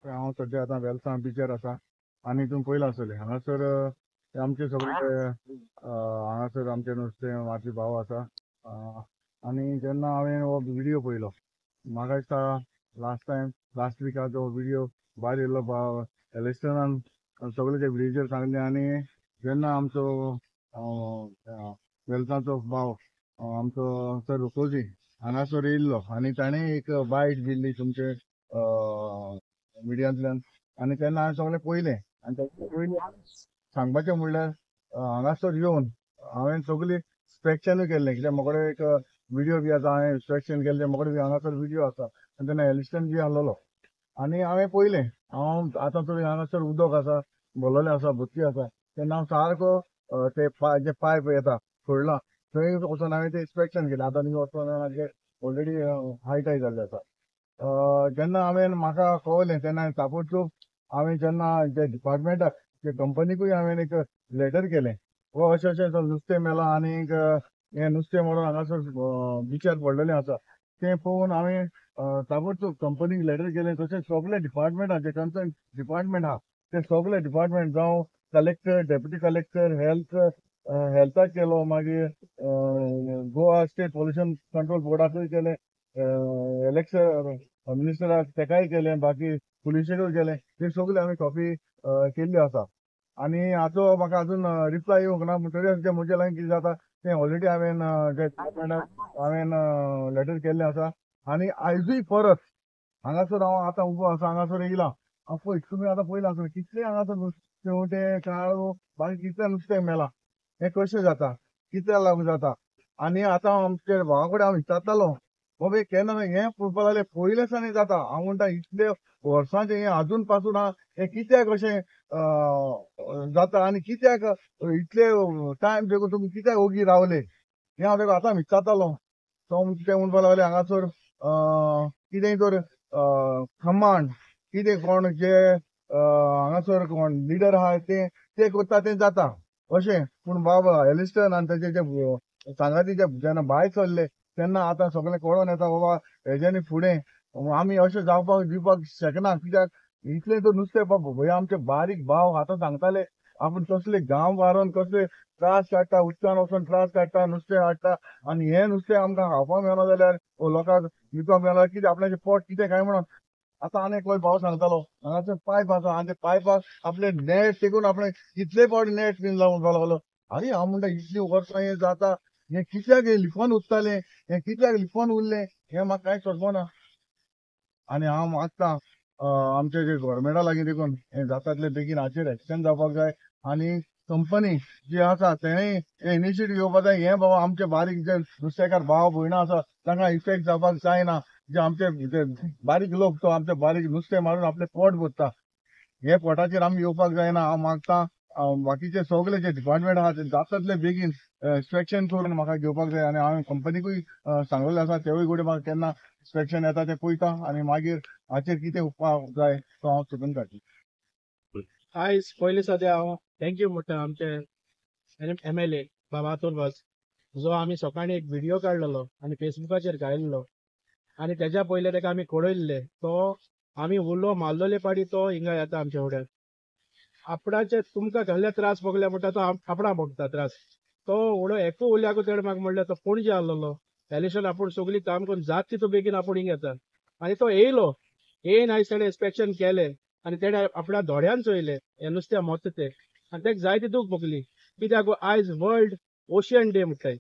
हांव सध्या आतां वेलसां बिचार आसा आनी तुमी पयलां आसतलें हांगासर आमचे सगळे हांगासर आमचे नुस्तें मारपी भाव आसा. आनी जेन्ना हांवें हो व्हिडियो पयलो म्हाका दिसता लास्ट विका जो व्हिडियो भायर येयल्लो एलिस्टनान सगळे ते व्हिडियोचेर सांगलें. आनी जेन्ना आमचो वेलसांचो भाव आमचो सर रुकोजी हांगासर येयल्लो आनी ताणें एक बायट दिल्ली तुमचे मिडियांतल्यान आनी तेन्ना हांवें सगळें पयलें आनी ताचे पयलीं सांगपाचें म्हणल्यार हांगासर येवन हांवें सगळी स्पेक्शनूय केल्लें कित्याक म्हाका कडेन एक व्हिडियो बी आसा. हांवें स्पेक्शन केल्लें म्हाका कडेन हांगासर व्हिडियो आसा आनी तेन्ना एलिस्टन बी आहलोलो आनी हांवें पयलें हांव आतां थोडी हांगासर उदक आसा भरलेलें आसा भरती आसा तेन्ना हांव सारको ते जे पायप येता सोडला थंय वचून हांवें ते इन्स्पेक्शन केलें. आतां थिंग वचून ऑलरेडी हायटाय जाल्लें आसा. जेन्ना म्हाका कळलें तेन्ना ताबडतोब हांवें जेन्ना जे डिपार्टमेंटाक जे कंपनीकूय हांवें एक लेटर केलें व अशें अशें नुस्तें मेलां आनीक हें नुस्तें म्हणून हांगासर बिचार पडलेलें आसा तें पळोवन हांवें ताबडतोब कंपनीक लेटर केलें. तशेंच सगळे डिपार्टमेंटाक जे कन्सर्न डिपार्टमेंट आहा ते सगळे डिपार्टमेंट जावं कलेक्टर डेप्युटी कलेक्टर हेल्थाक केलो मागीर गोवा स्टेट पॉल्युशन कंट्रोल बोर्डाकूय केलें इलेक्शन मिनिस्टराक तेकाय केलें बाकी पुलिशेकूय केलें ते सगळे हांवें कॉपी केल्ल्यो आसा. आनी हाचो म्हाका अजून रिप्लाय येवंक ना पूण तरी ते म्हजे लागीं कितें जाता तें ऑलरेडी हांवें जे डिपार्टमेंटाक हांवें लेटर केल्लें आसा. आनी आयजूय परत हांगासर हांव आतां उबो आसा हांगासर येयला हांव पळय तुमी आतां पयलां आसतलें कितलें हांगासर शेवटें काळो बाकी कितलें नुस्तें मेलां हें कशें जाता कित्याक लागून जाता. आनी आतां आमचे भावा कडेन हांव विचारतालो बाबा केन्ना हें पळोवपा लागलें पयले सावन जाता हांव म्हणटा इतले वर्सांचें हें आजून पासून हें कित्याक अशें जाता आनी कित्याक इतले टायम देखून तुमी कित्याक ओगी रावले हें हांव तेका आतां विचारतालो. तो कितें म्हणपा लागले हांगासर कितेंय तर खम्माण कितें कोण जे हांगासर कोण लिडर आहा ते करता तें जाता अशें. पूण बाबा एलिस्टन आनी तेजे जे सांगाती जेन्ना भायर सरले तेन्ना आतां सगळें कळोन येता बाबा हेज्यानी फुडें आमी अशें जावपाक दिवपाक शकना कित्याक इतलें तर नुस्तें भंय आमचे बारीक भाव आतां सांगताले आपूण कसले गांव वारून कसले त्रास काडटा उदकान वचोन त्रास काडटा नुस्तें हाडटा आनी हें नुस्तें आमकां खावपाक मेळना जाल्यार लोकांक विकपाक मेळना कितें आपल्याचें पोट कितें काय म्हणोन. आतां आनी एकलो भाव सांगतालो हांगासर पायप आसा आनी ते पायपाक आपले नेट तेकून आपणे कितले फावटी नेट बीन लावन लागलो. आरे हांव म्हणटा इतलीं वर्सां हें जाता हें कित्याक हें लिपोन उरतालें हें कित्याक लिपोन उरलें हें म्हाका कांय समजना. आनी हांव मागतां आमचे जे गव्हर्मेंटा लागीं देखून हें जाता तितले बेगीन हाचेर एक्शन जावपाक जाय आनी कंपनी जी आसा तेणेंय हें इनिशिएटीव घेवपाक जाय. हें बाबा आमचे बारीक जे नुस्तेकार भाव भयणां आसा तांकां इफेक्ट जावपाक जायना. जे आमचे बारीक लोक तो आमचे बारीक नुस्तें मारून आपलें पोट भरता हे पोटाचेर आमी येवपाक जायना. हांव मागतां बाकीचे सगळे जे डिपार्टमेंट आहा ते जाता तितले बेगीन इन्स्पेक्शन करून म्हाका घेवपाक जाय. आनी हांवें कंपनीकूय सांगलेलें आसा तेवूय घोडी म्हाका केन्ना इन्स्पेक्शन येता तें पळयता आनी मागीर हाचेर कितें उपाय जाय तो हांव सोदून काडटलों. आयज पयलीं सद्या हांव थँक्यू म्हणटा आमचे MLA बाबा अतुल वाज जो आमी सकाळीं एक व्हिडियो काडलेलो आनी फेसबुकाचेर घायल्लो आनी तेज्या पयले तेका आमी कळयल्लें तो आमी उलो मारलोले पाडी तो हिंगा येता आमच्या फुड्यान आपणाचे तुमकां कसले त्रास भोगले म्हणटा तो आपणा भोगता त्रास. तो उडो एकू उल्याकू तेणें म्हाका म्हणलें तो पणजे आहलोलो एलिशन आपूण सगळी काम करून जात तितू बेगीन आपूण हिंग येता आनी तो येयलो येयन आयज तेणें इन्स्पेक्शन केलें आनी तेणें आपल्या दोळ्यान चोयलें हें नुस्तें मोत्त तें आनी तेका जायती दूख भोगली कित्याक आयज वर्ल्ड ओशियन डे म्हणटाय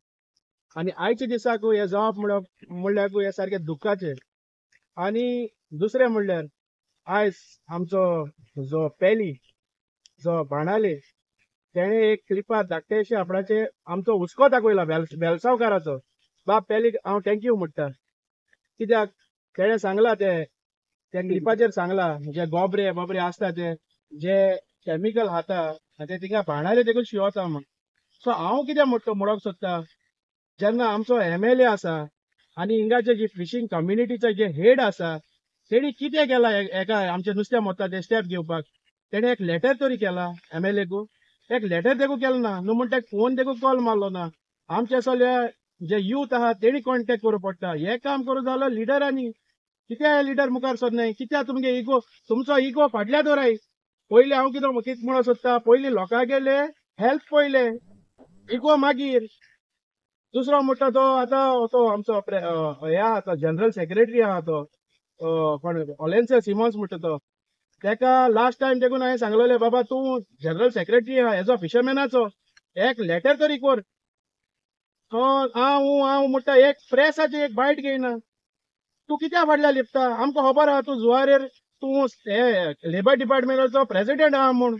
आनी आयच्या दिसाक हें जावप म्हणल्यार हें सारकें दुख्खाचें. आनी दुसरें म्हणल्यार आयज आमचो जो पेली जो बाणाले तेणें एक क्लिपार धाकटेशें आपणाचे आमचो हुस्को दाखयला वेलसांवकाराचो बाब पेलीक हांव थँक्यू म्हणटा कित्याक तेणें सांगलां त्या क्लिपाचेर सांगलां जे गोबरे आसता ते जे केमिकल खाता ते थिंगा बाणाले देखून शिंवता म्हण. सो हांव कितें म्हणोंक सोदतां जेन्ना आमचो MLA आसा आनी हिंगाचे जी फिशींग कम्युनिटीचे जे हेड आसा तेणी कितें केलां हेका आमचें नुस्तें मोत्ता ते स्टेप घेवपाक. तेणें एक लेटर तरी केला MLA कू एक लेटर देखून केलें ना न्हू म्हणटा फोन देखून कॉल मारलो ना. आमचे सगळे जे यूथ आहा तेणी कॉन्टेक्ट करूं पडटा हें काम करूं जालो लिडरांनी कित्या लिडर मुखार सरनाय कित्या तुमगे इगो तुमचो इगो फाटल्या दवराय पयलीं हांव कितें म्हणून सोदता पयलीं लोकां गेले हेल्थ पयले इगो मागीर दुसरो म्हणटा तो आतां तो आमचो हे आहा तो जनरल सेक्रेटरी आहा तो कोण ऑलेन्सियो सिमॉन्स म्हणटा तो तेका लास्ट टायम देखून हांवें सांगलेलें बाबा तूं जनरल सेक्रेटरी आहा हेजो फिशरमॅनाचो एक लेटर तरी कोर हांव म्हणटा एक प्रेसाची एक बायट घेयना तूं कित्या फाटल्या लिपता आमकां खबर आहा तूं जुवारेर तूं हे लेबर डिपार्टमेंटाचो प्रेसिडेंट आहा म्हूण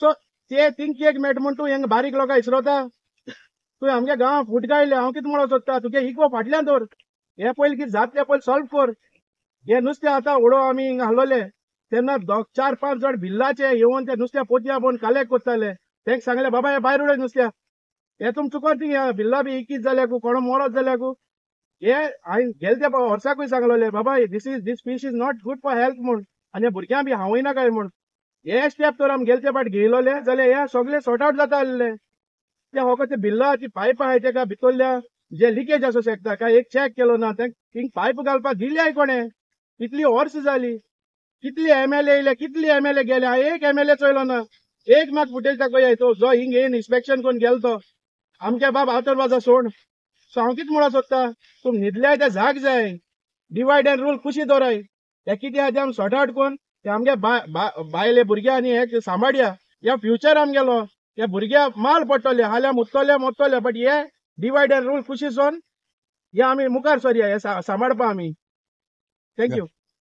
सो ते थिंक एक मेट म्हूण तूं हेंगा बारीक लोकां इसरता तूं आमच्या गांवां फूट गायले हांव कितें म्हणून सोदता तुगे इगो फाटल्यान दवर हे पयलीं कितें जाता तें पयलीं सॉल्व कर हे नुस्तें आतां उडो आमी हिंगा हाडलोले तेन्ना 4-5 जण भिल्लाचे येवन ते नुस्त्या पोतया पोवन कालेक्ट कोत्ताले तेंक सांगले बाबा हे भायर उडय नुस्त्या हे तुम चुकोन ती भिल्ला बी इकीत जाल्याकू कोणो मोरोत जाल्याकू हे हांवें गेले त्या वर्साकूय सांगलोले बाबा this fish is not good for health म्हूण आनी भुरग्यां बी हांवूय नाकाय म्हूण हे स्टेप तर आमी गेले त्या फाट घेयलोले जाल्यार हे सगळे सॉर्ट आउट जाता आसले ते होको ते भिल्ला ती पायप आहाय तेका भितरल्या जे लिकेज आसूं शकता काय एक चॅक केलो ना थिंग पायप घालपाक दिल्याय कोणे इतली वर्स जाली कितली MLA येयले कितली MLA गेले हांव एक MLA चोयलो ना एक म्हाका फुटेज दाखोया तो जो हिंग येवन इन्स्पेक्शन करून गेलो तो आमच्या बाब आतरबाजा सोड सो हांव कितें म्हणून सोदता तूं न्हिदल्याय ते जाग जाय डिवायड एंड रूल कुशी दवराय हे कितें आहा ते आमी सॉर्ट आउट कोन्न ते आमगे बायले भुरग्या आनी हे सांबाळया या फ्युचर आमगेलो हे भुरग्या माल पडटले हाल्या मुतले मोडटले बट हे डिवायड एंड रूल कुशी सोन हे आमी मुखार सरया हे सांबाळपा आमी थँक्यू